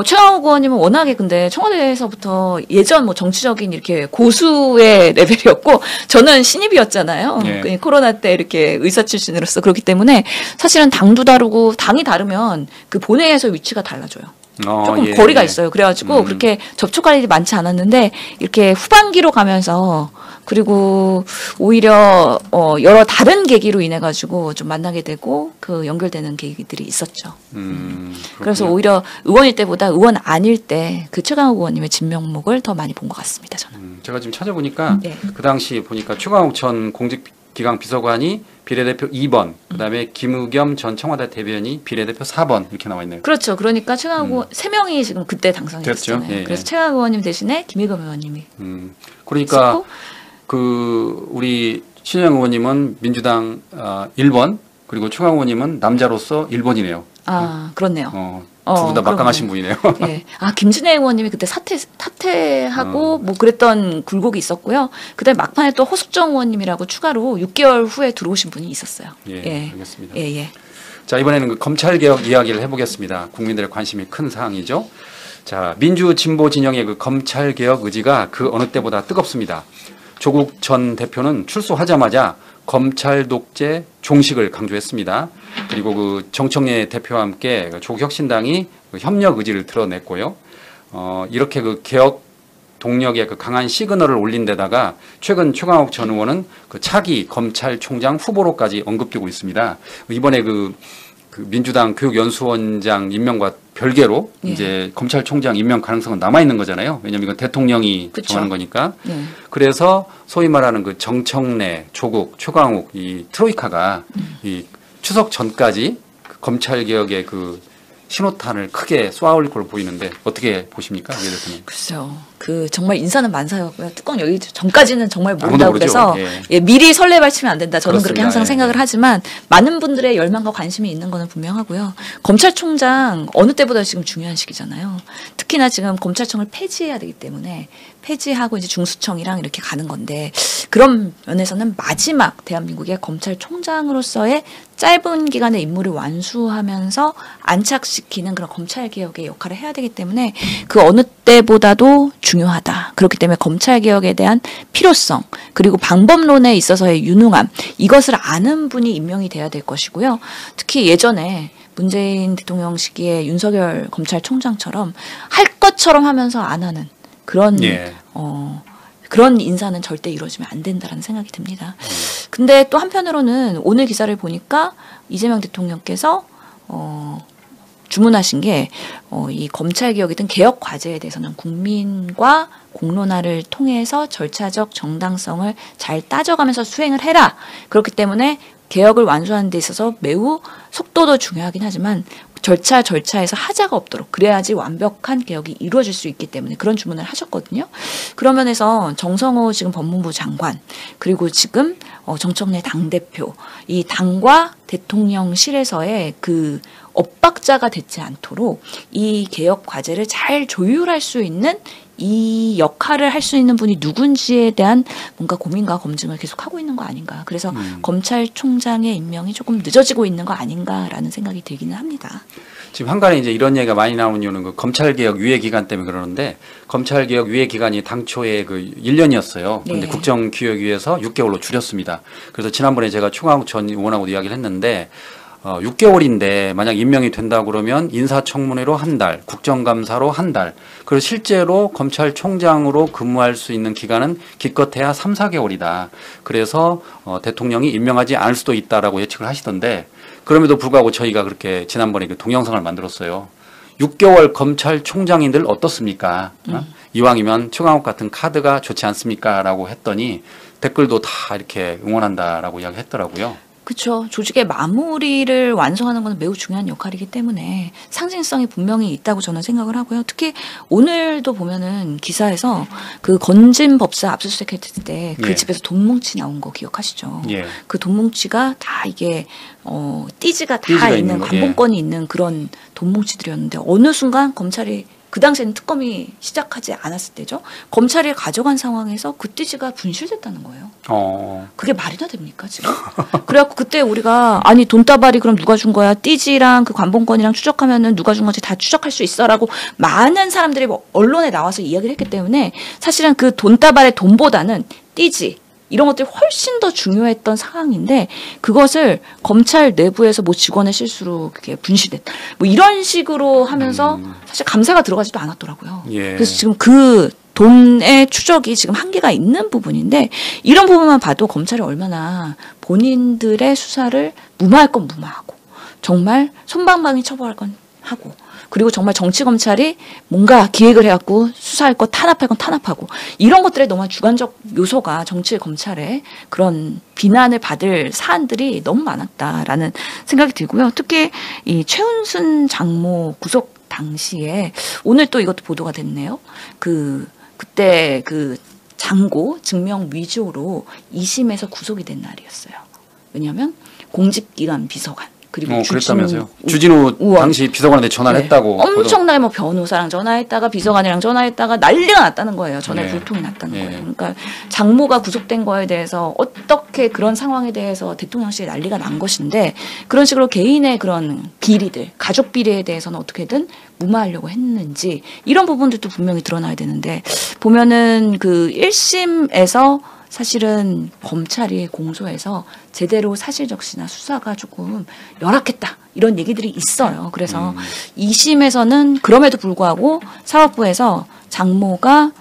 최강욱 의원님은 워낙에 근데 청와대에서부터 예전 뭐 정치적인 이렇게 고수의 레벨이었고 저는 신입이었잖아요. 예. 그 코로나 때 이렇게 의사 출신으로서 그렇기 때문에 사실은 당도 다르고 당이 다르면 그 본회의에서 위치가 달라져요. 조금 예, 거리가 예. 있어요. 그래가지고 그렇게 접촉할 일이 많지 않았는데 이렇게 후반기로 가면서 그리고 오히려 여러 다른 계기로 인해 가지고 좀 만나게 되고 그 연결되는 계기들이 있었죠. 그래서 그렇군요. 오히려 의원일 때보다 의원 아닐 때 그 최강욱 의원님의 진면목을 더 많이 본 것 같습니다. 저는. 제가 지금 찾아보니까 네. 그 당시 보니까 최강욱 전 공직기강 비서관이 비례대표 2번, 그다음에 김의겸 전 청와대 대변인이 비례대표 4번 이렇게 나와 있네요. 그렇죠. 그러니까 최강욱 의원 세 명이 지금 그때 당선이었잖아요. 됐죠. 예, 그래서 예. 최강욱 의원님 대신에 김의겸 의원님이 그러니까 있었고, 그 우리 신영 의원님은 민주당 1번, 그리고 최강욱 의원님은 남자로서 1번이네요. 아 그렇네요. 두 분 다 막강하신 그렇군요. 분이네요. 예. 아, 김진애 의원님이 그때 사퇴하고 뭐 그랬던 굴곡이 있었고요. 그다음에 막판에 또 허숙정 의원님이라고 추가로 6개월 후에 들어오신 분이 있었어요. 예, 알겠습니다. 예, 예. 자, 이번에는 그 검찰개혁 이야기를 해보겠습니다. 국민들의 관심이 큰 사항이죠. 자, 민주 진보 진영의 그 검찰개혁 의지가 그 어느 때보다 뜨겁습니다. 조국 전 대표는 출소하자마자 검찰 독재 종식을 강조했습니다. 그리고 그 정청래 대표와 함께 그 조국혁신당이 그 협력 의지를 드러냈고요. 이렇게 그 개혁 동력의 그 강한 시그널을 올린 데다가 최근 최강욱 전 의원은 그 차기 검찰총장 후보로까지 언급되고 있습니다. 이번에 그 민주당 교육연수원장 임명과 별개로 예. 이제 검찰총장 임명 가능성은 남아 있는 거잖아요. 왜냐하면 이건 대통령이 그쵸. 정하는 거니까. 예. 그래서 소위 말하는 그 정청래, 조국, 최강욱 이 트로이카가 이 추석 전까지 그 검찰 개혁의 그 신호탄을 크게 쏘아올릴 걸로 보이는데 어떻게 보십니까, 이 대표님? 글쎄요. 그 정말 인사는 많사였고요. 뚜껑 열기 전까지는 정말 아무도 모른다고 모르죠. 그래서 예. 예, 미리 설레발치면 안 된다. 저는 그렇게 그렇습니다. 항상 예, 생각을 예. 하지만 많은 분들의 열망과 관심이 있는 거는 분명하고요. 검찰총장 어느 때보다 지금 중요한 시기잖아요. 특히나 지금 검찰청을 폐지해야 되기 때문에 폐지하고 이제 중수청이랑 이렇게 가는 건데 그런 면에서는 마지막 대한민국의 검찰총장으로서의 짧은 기간의 임무를 완수하면서 안착시키는 그런 검찰개혁의 역할을 해야 되기 때문에 그 어느 때보다도 중요하다. 그렇기 때문에 검찰개혁에 대한 필요성 그리고 방법론에 있어서의 유능함 이것을 아는 분이 임명이 돼야 될 것이고요. 특히 예전에 문재인 대통령 시기에 윤석열 검찰총장처럼 할 것처럼 하면서 안 하는 그런 예. 그런 인사는 절대 이루어지면 안 된다라는 생각이 듭니다. 근데 또 한편으로는 오늘 기사를 보니까 이재명 대통령께서 주문하신 게 이 검찰개혁이든 개혁 과제에 대해서는 국민과 공론화를 통해서 절차적 정당성을 잘 따져가면서 수행을 해라. 그렇기 때문에 개혁을 완수하는 데 있어서 매우 속도도 중요하긴 하지만 절차에서 하자가 없도록 그래야지 완벽한 개혁이 이루어질 수 있기 때문에 그런 주문을 하셨거든요. 그런 면에서 정성호 지금 법무부 장관 그리고 지금 정청래 당대표 이 당과 대통령실에서의 그 엇박자가 되지 않도록 이 개혁 과제를 잘 조율할 수 있는 이 역할을 할 수 있는 분이 누군지에 대한 뭔가 고민과 검증을 계속하고 있는 거 아닌가. 그래서 검찰총장의 임명이 조금 늦어지고 있는 거 아닌가라는 생각이 들기는 합니다. 지금 한간에 이제 이런 얘기가 많이 나오는 이유는 그 검찰개혁 유예 기간 때문에 그러는데 검찰개혁 유예 기간이 당초에 그 1년이었어요. 그런데 네. 국정기획위에서 6개월로 줄였습니다. 그래서 지난번에 제가 최강욱 전 의원하고도 이야기를 했는데 6개월인데 만약 임명이 된다 그러면 인사청문회로 한 달, 국정감사로 한 달, 그리고 실제로 검찰총장으로 근무할 수 있는 기간은 기껏해야 3, 4개월이다. 그래서 대통령이 임명하지 않을 수도 있다라고 예측을 하시던데 그럼에도 불구하고 저희가 그렇게 지난번에 그 동영상을 만들었어요. 6개월 검찰총장인들 어떻습니까? 이왕이면 최강욱 같은 카드가 좋지 않습니까? 라고 했더니 댓글도 다 이렇게 응원한다라고 이야기했더라고요. 그렇죠. 조직의 마무리를 완성하는 것은 매우 중요한 역할이기 때문에 상징성이 분명히 있다고 저는 생각을 하고요. 특히 오늘도 보면은 기사에서 그 건진 법사 압수수색 했을 때 그 예. 집에서 돈 뭉치 나온 거 기억하시죠? 예. 그 돈 뭉치가 다 이게 띠지가 다 띠지가 있는 있는 거, 관본권이 있는 그런 돈 뭉치들이었는데 어느 순간 검찰이 그 당시에는 특검이 시작하지 않았을 때죠. 검찰이 가져간 상황에서 그 띠지가 분실됐다는 거예요. 그게 말이나 됩니까 지금? 그래갖고 그때 우리가 아니 돈다발이 그럼 누가 준 거야? 띠지랑 그 관본권이랑 추적하면은 누가 준 건지 다 추적할 수 있어라고 많은 사람들이 뭐 언론에 나와서 이야기를 했기 때문에 사실은 그 돈다발의 돈보다는 띠지 이런 것들이 훨씬 더 중요했던 상황인데 그것을 검찰 내부에서 뭐 직원의 실수로 그게 분실됐다. 뭐 이런 식으로 하면서 사실 감사가 들어가지도 않았더라고요. 예. 그래서 지금 그 돈의 추적이 지금 한계가 있는 부분인데 이런 부분만 봐도 검찰이 얼마나 본인들의 수사를 무마할 건 무마하고 정말 솜방망이 처벌할 건 하고 그리고 정말 정치검찰이 뭔가 기획을 해갖고 수사할 거 탄압할 건 탄압하고 이런 것들에 너무 주관적 요소가 정치검찰의 그런 비난을 받을 사안들이 너무 많았다라는 생각이 들고요. 특히 이 최은순 장모 구속 당시에 오늘 또 이것도 보도가 됐네요. 그때 그 장고 증명 위조로 2심에서 구속이 된 날이었어요. 왜냐하면 공직기관 비서관 그리고 그랬다면서요. 주진우 의원. 당시 비서관한테 전화를 네. 했다고. 엄청나게 뭐 변호사랑 전화했다가 비서관이랑 전화했다가 난리가 났다는 거예요. 전에 네. 불통이 났다는 네. 거예요. 그러니까 장모가 구속된 거에 대해서 어떻게 그런 상황에 대해서 대통령실에 난리가 난 것인데 그런 식으로 개인의 그런 비리들, 가족 비리에 대해서는 어떻게든 무마하려고 했는지 이런 부분들도 분명히 드러나야 되는데 보면은 그 1심에서 사실은 검찰이 공소해서 제대로 사실적시나 수사가 조금 열악했다. 이런 얘기들이 있어요. 그래서 2심에서는 그럼에도 불구하고 사법부에서 장모가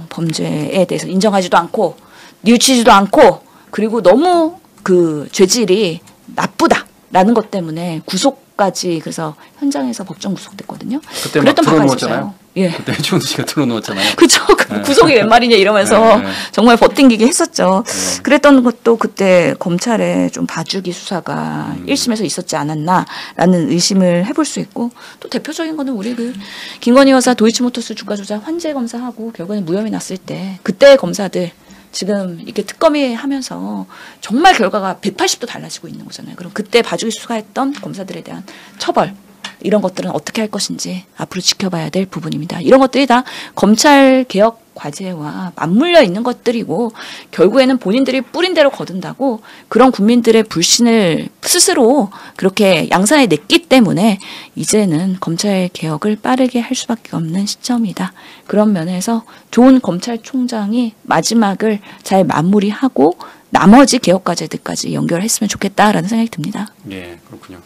범죄에 대해서 인정하지도 않고 뉘우치지도 않고 그리고 너무 그 죄질이 나쁘다라는 것 때문에 구속까지 그래서 현장에서 법정 구속됐거든요. 그때 막 그랬던 바가 들어놓았잖아요. 있었어요. 예. 그때 최은순 씨가 들어놓았잖아요. 그쵸. 구속이 웬 말이냐 이러면서 네. 정말 버팅기게 했었죠. 그랬던 것도 그때 검찰의 좀 봐주기 수사가 1심에서 있었지 않았나라는 의심을 해볼 수 있고 또 대표적인 거는 우리 그 김건희 여사 도이치모터스 주가 조작 환재 검사하고 결국에는 무혐의 났을 때 그때 검사들 지금 이렇게 특검이 하면서 정말 결과가 180도 달라지고 있는 거잖아요. 그럼 그때 봐주기 수사했던 검사들에 대한 처벌 이런 것들은 어떻게 할 것인지 앞으로 지켜봐야 될 부분입니다. 이런 것들이 다 검찰 개혁 과제와 맞물려 있는 것들이고 결국에는 본인들이 뿌린 대로 거둔다고 그런 국민들의 불신을 스스로 그렇게 양산해 냈기 때문에 이제는 검찰 개혁을 빠르게 할 수밖에 없는 시점이다. 그런 면에서 좋은 검찰총장이 마지막을 잘 마무리하고 나머지 개혁 과제들까지 연결했으면 좋겠다라는 생각이 듭니다. 예, 그렇군요.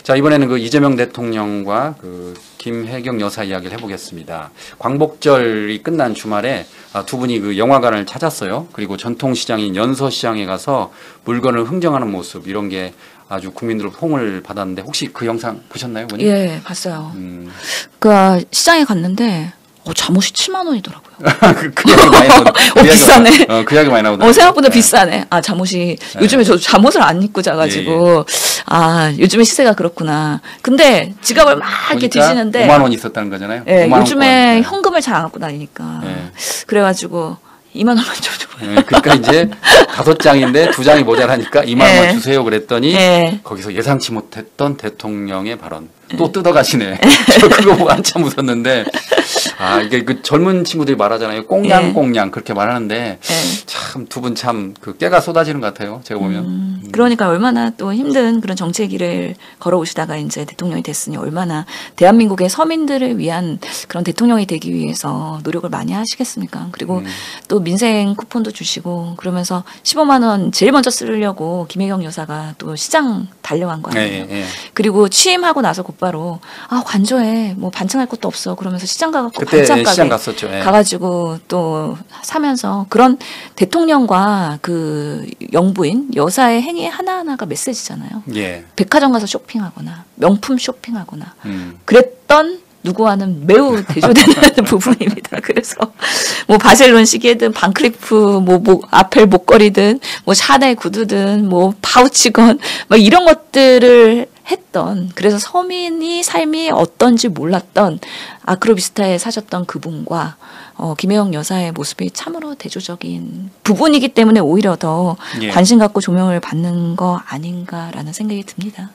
자, 이번에는 그 이재명 대통령과 그 김혜경 여사 이야기를 해보겠습니다. 광복절이 끝난 주말에 두 분이 그 영화관을 찾았어요. 그리고 전통시장인 연서시장에 가서 물건을 흥정하는 모습 이런 게 아주 국민들 호응을 받았는데 혹시 그 영상 보셨나요, 어머니? 예, 봤어요. 그 시장에 갔는데 잠옷이 7만 원이더라고요. 그 이야기 많이 나오네. 비싸네. 그 이야기 많이 나오더라고요. 생각보다 비싸네. 잠옷이 요즘에 저도 잠옷을 안 입고 자가지고 요즘에 시세가 그렇구나. 근데 지갑을 막 이렇게 뒤지는데 5만 원 있었다는 거잖아요. 예, 5만 요즘에 원권. 현금을 잘 안 갖고 다니니까 그래가지고 2만 원만 줘줘. 그러니까 이제 5장인데 2장이 모자라니까 2만 원만 주세요 그랬더니 거기서 예상치 못했던 대통령의 발언 또 뜯어가시네. 저 그거 보고 한참 웃었는데 이게 그 젊은 친구들이 말하잖아요. 꽁냥꽁냥 그렇게 말하는데 참 두 분 참 그 깨가 쏟아지는 것 같아요. 제가 보면. 그러니까 얼마나 또 힘든 그런 정치의 길을 걸어오시다가 이제 대통령이 됐으니 얼마나 대한민국의 서민들을 위한 그런 대통령이 되기 위해서 노력을 많이 하시겠습니까? 그리고 또 민생 쿠폰도 주시고 그러면서 15만 원 제일 먼저 쓰려고 김혜경 여사가 또 시장 달려간 거 아니에요. 그리고 취임하고 나서 곧바로 관저에 뭐 반찬할 것도 없어 그러면서 시장 가갖고 반찬 가게 시장 갔었죠. 가가지고 또 사면서 그런 대통령과 그 영부인 여사의 행위 하나하나가 메시지잖아요. 백화점 가서 쇼핑하거나 명품 쇼핑하거나 그랬던 누구와는 매우 대조되는 부분입니다. 그래서 뭐 바셀론 시계든 반크리프 뭐 아펠 목걸이든 뭐 샤넬 구두든 뭐 파우치건 막 이런 것들을 했던 그래서 서민이 삶이 어떤지 몰랐던 아크로비스타에 사셨던 그분과 김혜영 여사의 모습이 참으로 대조적인 부분이기 때문에 오히려 더 관심 갖고 조명을 받는 거 아닌가라는 생각이 듭니다.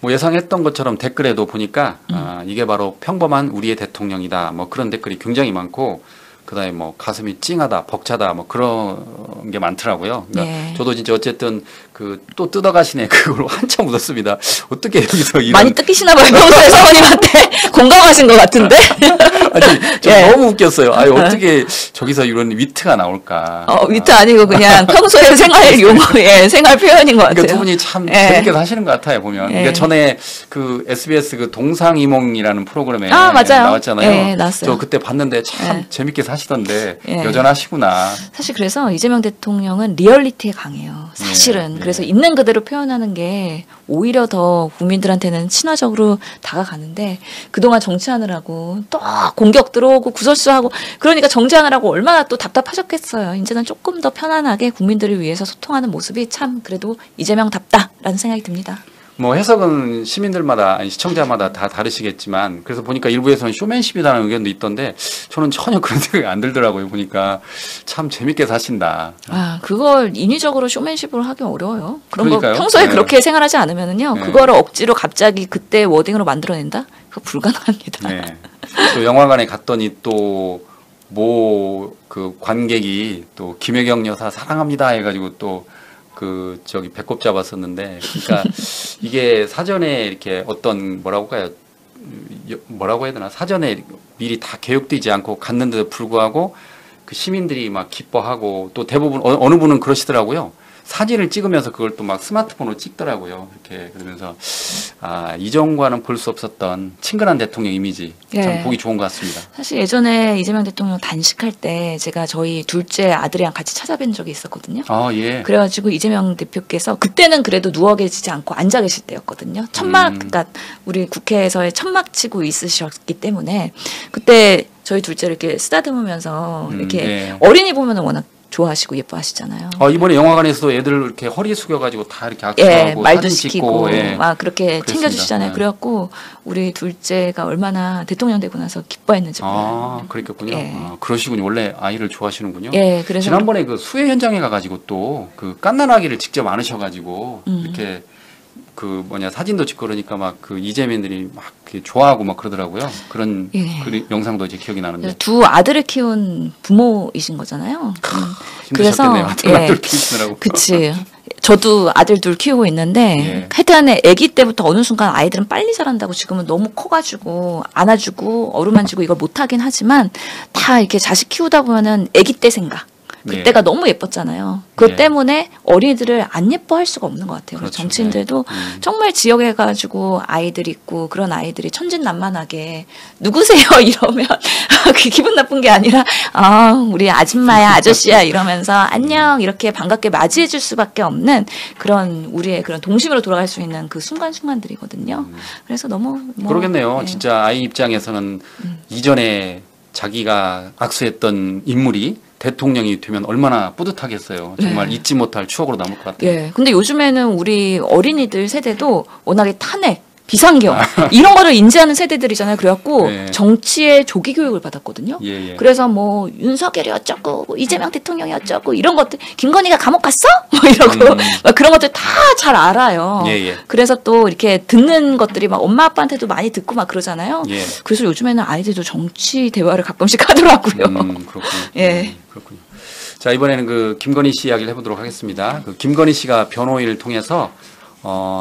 뭐 예상했던 것처럼 댓글에도 보니까 이게 바로 평범한 우리의 대통령이다. 뭐 그런 댓글이 굉장히 많고 그다음에 뭐 가슴이 찡하다, 벅차다, 뭐 그런 게 많더라고요. 그러니까 저도 진짜 어쨌든 그 또 뜯어가시네 그걸로 한참 웃었습니다. 어떻게 여기서 이런 많이 뜯기시나 봐요. 평소에 사모님한테 공감하신 것 같은데. 아니 너무 웃겼어요. 어떻게 저기서 이런 위트가 나올까? 위트 아니고 그냥 평소에 생활 용어, 생활 표현인 것 같아요. 그러니까 두 분이 참 재밌게 사시는 것 같아요 보면. 그러니까 전에 그 SBS 그 동상이몽이라는 프로그램에 맞아요. 나왔잖아요. 나왔어요. 저 그때 봤는데 참 재밌게 사시던데 여전하시구나. 사실 그래서 이재명 대통령은 리얼리티에 강해요. 사실은. 그래서 있는 그대로 표현하는 게 오히려 더 국민들한테는 친화적으로 다가가는데 그동안 정치하느라고 또 공격 들어오고 구설수하고 그러니까 정치하느라고 얼마나 또 답답하셨겠어요. 이제는 조금 더 편안하게 국민들을 위해서 소통하는 모습이 참 그래도 이재명답다라는 생각이 듭니다. 뭐 해석은 시민들마다 아니 시청자마다 다 다르시겠지만 그래서 보니까 일부에서는 쇼맨십이라는 의견도 있던데 저는 전혀 그런 생각이 안 들더라고요. 보니까 참 재밌게 사신다. 그걸 인위적으로 쇼맨십으로 하기 어려워요. 그런 그러니까요. 거 평소에 그렇게 생활하지 않으면은요. 그거를 억지로 갑자기 그때 워딩으로 만들어낸다? 그거 불가능합니다. 또 영화관에 갔더니 또 뭐 그 관객이 또 김혜경 여사 사랑합니다 해가지고 또 그 저기 배꼽 잡았었는데 그러니까 이게 사전에 이렇게 어떤 뭐라고 해야 되나 사전에 미리 다 계획되지 않고 갔는데도 불구하고 그 시민들이 막 기뻐하고 또 대부분 어느 분은 그러시더라고요. 사진을 찍으면서 그걸 또 막 스마트폰으로 찍더라고요. 이렇게 그러면서 이전과는 볼 수 없었던 친근한 대통령 이미지 참 보기 좋은 것 같습니다. 사실 예전에 이재명 대통령 단식할 때 제가 저희 둘째 아들이랑 같이 찾아뵌 적이 있었거든요. 그래가지고 이재명 대표께서 그때는 그래도 누워 계시지 않고 앉아 계실 때였거든요. 그러니까 우리 국회에서의 천막 치고 있으셨기 때문에 그때 저희 둘째를 이렇게 쓰다듬으면서 이렇게 어린이 보면은 워낙 좋아하시고 예뻐하시잖아요. 이번에 영화관에서도 애들 이렇게 허리 숙여가지고 다 이렇게 악수하고 말도 사진 시키고 찍고 막 그렇게 그랬습니다. 챙겨주시잖아요. 그래갖고 우리 둘째가 얼마나 대통령 되고 나서 기뻐했는지 몰라요. 그랬겠군요. 그러시군요. 원래 아이를 좋아하시는군요. 그래서 지난번에 그 수해 현장에 가가지고 또 그 갓난아기를 직접 안으셔가지고 이렇게 그 사진도 찍고 그러니까 막 그 이재민들이 막 좋아하고 막 그러더라고요. 그런 그 영상도 이제 기억이 나는데. 두 아들을 키운 부모이신 거잖아요. 그래서 아들 키우시느라고. 그치. 저도 아들 둘 키우고 있는데 하여튼간에 아기 때부터 어느 순간 아이들은 빨리 자란다고 지금은 너무 커가지고 안아주고 어루만지고 이걸 못하긴 하지만 다 이렇게 자식 키우다 보면은 아기 때 생각. 그때가 너무 예뻤잖아요. 그것 때문에 어린이들을 안 예뻐할 수가 없는 것 같아요. 그렇죠. 정치인들도 정말 지역에 가지고 아이들 있고 그런 아이들이 천진난만하게 누구세요 이러면 기분 나쁜 게 아니라 우리 아줌마야 아저씨야 이러면서 안녕 이렇게 반갑게 맞이해 줄 수밖에 없는 그런 우리의 그런 동심으로 돌아갈 수 있는 그 순간순간들이거든요. 그래서 너무 그러겠네요. 진짜 아이 입장에서는 이전에 자기가 악수했던 인물이 대통령이 되면 얼마나 뿌듯하겠어요. 정말 네. 잊지 못할 추억으로 남을 것 같아요. 예. 근데 요즘에는 우리 어린이들 세대도 워낙에 탄핵, 비상경 이런 거를 인지하는 세대들이잖아요. 그래갖고 네. 정치의 조기 교육을 받았거든요. 예, 예. 그래서 뭐 윤석열이 어쩌고 뭐 이재명 대통령이 어쩌고 이런 것들 김건희가 감옥 갔어? 뭐 이러고 막 그런 것들 다 잘 알아요. 예, 예. 그래서 또 이렇게 듣는 것들이 막 엄마 아빠한테도 많이 듣고 막 그러잖아요. 예. 그래서 요즘에는 아이들도 정치 대화를 가끔씩 하더라고요. 그렇군요. 예. 그렇군요. 자, 이번에는 그 김건희 씨 이야기를 해보도록 하겠습니다. 그 김건희 씨가 변호인을 통해서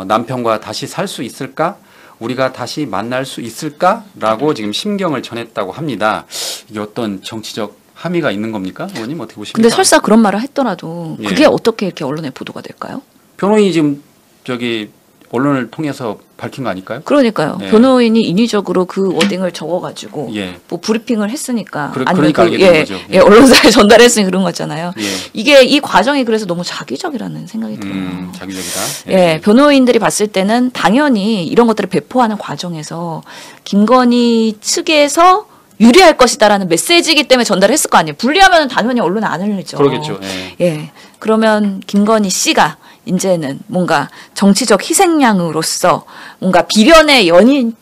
남편과 다시 살 수 있을까? 우리가 다시 만날 수 있을까?라고 지금 심경을 전했다고 합니다. 이게 어떤 정치적 함의가 있는 겁니까? 의원님 어떻게 보십니까? 근데 설사 그런 말을 했더라도 예. 그게 어떻게 이렇게 언론에 보도가 될까요? 변호인이 지금 저기 언론을 통해서 밝힌 거 아닐까요? 그러니까요. 예. 변호인이 인위적으로 그 워딩을 적어가지고 예. 뭐 브리핑을 했으니까 그러니까 알게 된 거죠. 예, 언론사에 전달했으니 그런 거잖아요. 예. 이게 이 과정이 그래서 너무 자기적이라는 생각이 들어요. 자기적이다. 예, 변호인들이 봤을 때는 당연히 이런 것들을 배포하는 과정에서 김건희 측에서 유리할 것이다라는 메시지이기 때문에 전달했을 거 아니에요. 불리하면 당연히 언론에 안 흘리죠. 그러겠죠. 예. 예. 그러면 김건희 씨가 이제는 뭔가 정치적 희생양으로서 뭔가 비련의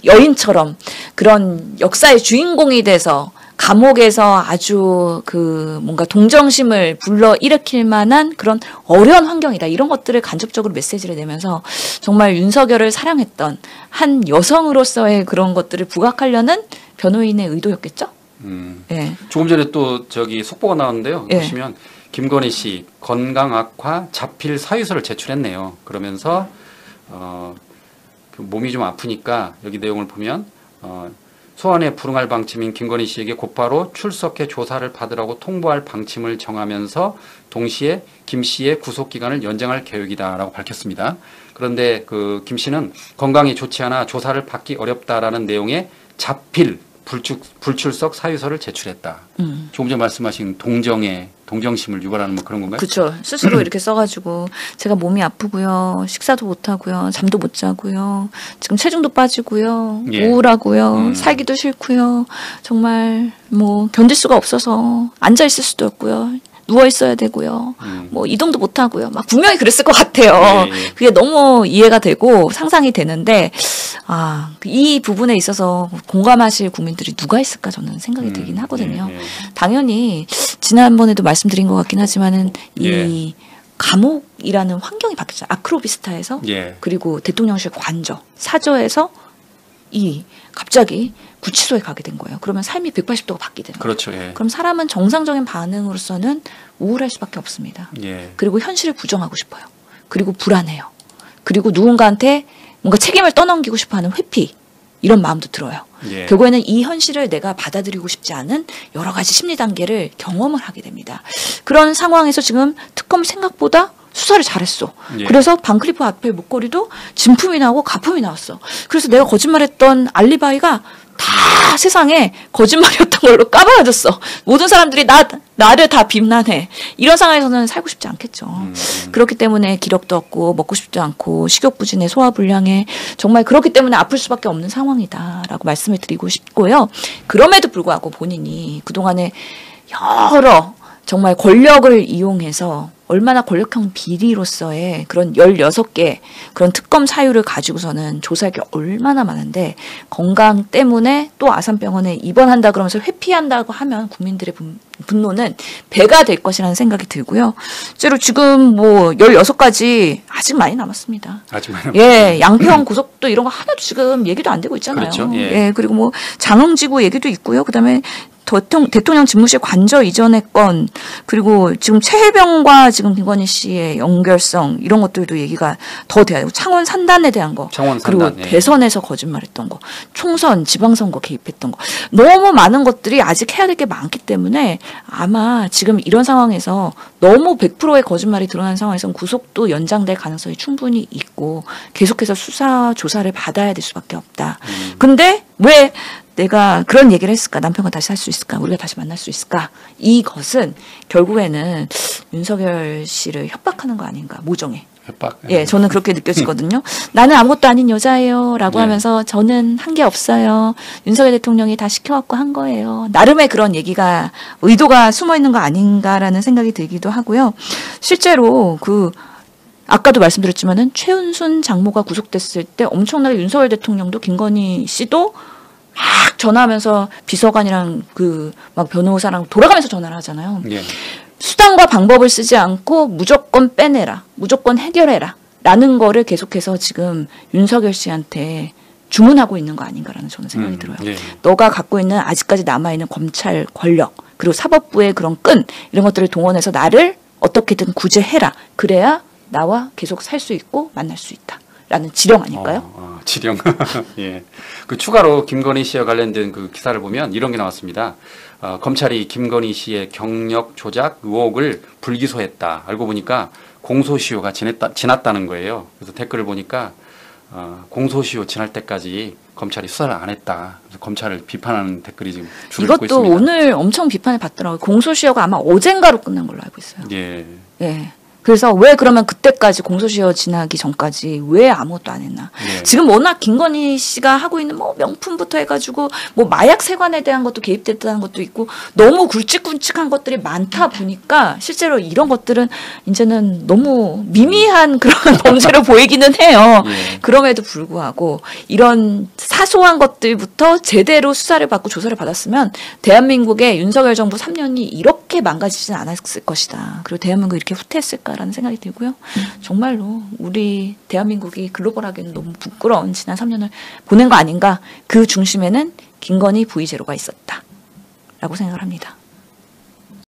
여인처럼 그런 역사의 주인공이 돼서 감옥에서 아주 그 뭔가 동정심을 불러 일으킬 만한 그런 어려운 환경이다. 이런 것들을 간접적으로 메시지를 내면서 정말 윤석열을 사랑했던 한 여성으로서의 그런 것들을 부각하려는 변호인의 의도였겠죠? 예. 조금 전에 또 저기 속보가 나왔는데요. 예. 보시면 김건희 씨 건강 악화 자필 사유서를 제출했네요. 그러면서 그 몸이 좀 아프니까 여기 내용을 보면 소환에 불응할 방침인 김건희 씨에게 곧바로 출석해 조사를 받으라고 통보할 방침을 정하면서 동시에 김 씨의 구속 기간을 연장할 계획이다라고 밝혔습니다. 그런데 그 김 씨는 건강이 좋지 않아 조사를 받기 어렵다라는 내용의 자필 불출석 사유서를 제출했다. 조금 전에 말씀하신 동정심을 유발하는 뭐 그런 건가요? 그렇죠. 스스로 이렇게 써가지고 제가 몸이 아프고요, 식사도 못 하고요, 잠도 못 자고요, 지금 체중도 빠지고요, 예. 우울하고요, 살기도 싫고요, 정말 뭐 견딜 수가 없어서 앉아 있을 수도 없고요. 누워 있어야 되고요. 뭐 이동도 못 하고요. 막 분명히 그랬을 것 같아요. 예, 예. 그게 너무 이해가 되고 상상이 되는데 이 부분에 있어서 공감하실 국민들이 누가 있을까 저는 생각이 들긴 하거든요. 예, 예. 당연히 지난번에도 말씀드린 것 같긴 하지만은 이 예. 감옥이라는 환경이 바뀌었어요. 아크로비스타에서 예. 그리고 대통령실 관저 사저에서 갑자기 구치소에 가게 된 거예요. 그러면 삶이 180도가 바뀌게 되는 거예요. 그렇죠. 예. 그럼 사람은 정상적인 반응으로서는 우울할 수밖에 없습니다. 예. 그리고 현실을 부정하고 싶어요. 그리고 불안해요. 그리고 누군가한테 뭔가 책임을 떠넘기고 싶어하는 회피 이런 마음도 들어요. 예. 결국에는 이 현실을 내가 받아들이고 싶지 않은 여러 가지 심리 단계를 경험을 하게 됩니다. 그런 상황에서 지금 특검 생각보다 수사를 잘했어. 예. 그래서 반클리프 앞에 목걸이도 진품이 나오고 가품이 나왔어. 그래서 내가 거짓말했던 알리바이가 다 세상에 거짓말이었던 걸로 까발려졌어. 모든 사람들이 나를 다 비난해. 이런 상황에서는 살고 싶지 않겠죠. 그렇기 때문에 기력도 없고 먹고 싶지 않고 식욕부진에 소화불량에 정말 그렇기 때문에 아플 수밖에 없는 상황이다라고 말씀을 드리고 싶고요. 그럼에도 불구하고 본인이 그동안에 여러 정말 권력을 이용해서 얼마나 권력형 비리로서의 그런 16개 그런 특검 사유를 가지고서는 조사할 게 얼마나 많은데 건강 때문에 또 아산병원에 입원한다 그러면서 회피한다고 하면 국민들의 분노는 배가 될 것이라는 생각이 들고요. 실제로 지금 뭐 16가지 아직 많이 남았습니다. 아직 많이 예, 양평 고속도 이런 거 하나도 지금 얘기도 안 되고 있잖아요. 그렇죠. 예. 그리고 뭐 장흥지구 얘기도 있고요. 그다음에 대통령 집무실 관저 이전의 건 그리고 지금 최혜병과 지금 김건희 씨의 연결성 이런 것들도 얘기가 더 돼야 되고 창원 산단에 대한 거 창원 그리고 산단, 예. 대선에서 거짓말했던 거 총선 지방선거 개입했던 거 너무 많은 것들이 아직 해야 될 게 많기 때문에 아마 지금 이런 상황에서 너무 100%의 거짓말이 드러난 상황에서는 구속도 연장될 가능성이 충분히 있고 계속해서 수사 조사를 받아야 될 수밖에 없다. 근데 왜 내가 그런 얘기를 했을까? 남편과 다시 살 수 있을까? 우리가 다시 만날 수 있을까? 이것은 결국에는 윤석열 씨를 협박하는 거 아닌가? 모종의. 협박. 예, 저는 그렇게 느껴지거든요. 나는 아무것도 아닌 여자예요라고 네. 하면서 저는 한 게 없어요. 윤석열 대통령이 다 시켜갖고 한 거예요. 나름의 그런 얘기가 의도가 숨어 있는 거 아닌가라는 생각이 들기도 하고요. 실제로 아까도 말씀드렸지만은 최은순 장모가 구속됐을 때 엄청나게 윤석열 대통령도 김건희 씨도 막 전화하면서 비서관이랑 막 변호사랑 돌아가면서 전화를 하잖아요. 예. 수단과 방법을 쓰지 않고 무조건 빼내라, 무조건 해결해라 라는 거를 계속해서 지금 윤석열 씨한테 주문하고 있는 거 아닌가라는 저는 생각이 들어요. 예. 너가 갖고 있는 아직까지 남아있는 검찰 권력 그리고 사법부의 그런 끈 이런 것들을 동원해서 나를 어떻게든 구제해라. 그래야 나와 계속 살 수 있고 만날 수 있다. 라는 지령 아닐까요? 지령. 예. 추가로 김건희 씨와 관련된 그 기사를 보면 이런 게 나왔습니다. 검찰이 김건희 씨의 경력 조작 의혹을 불기소했다. 알고 보니까 공소시효가 지났다는 거예요. 그래서 댓글을 보니까 공소시효 지날 때까지 검찰이 수사를 안 했다. 그래서 검찰을 비판하는 댓글이 지금 줄을 잇고 있습니다. 이것도 오늘 엄청 비판을 받더라고요. 공소시효가 아마 어젠가로 끝난 걸로 알고 있어요. 예. 예. 그래서 왜 그러면 그때까지 공소시효 지나기 전까지 왜 아무것도 안 했나. 네. 지금 워낙 김건희 씨가 하고 있는 뭐 명품부터 해가지고 뭐 마약 세관에 대한 것도 개입됐다는 것도 있고 너무 굵직굵직한 것들이 많다 보니까 실제로 이런 것들은 이제는 너무 미미한 그런 범죄로 보이기는 해요. 네. 그럼에도 불구하고 이런 사소한 것들부터 제대로 수사를 받고 조사를 받았으면 대한민국의 윤석열 정부 3년이 이렇게 망가지지는 않았을 것이다. 그리고 대한민국이 이렇게 후퇴했을까 라는 생각이 들고요. 정말로 우리 대한민국이 글로벌하게는 너무 부끄러운 지난 3년을 보낸 거 아닌가. 그 중심에는 김건희 V0가 있었다 라고 생각을 합니다.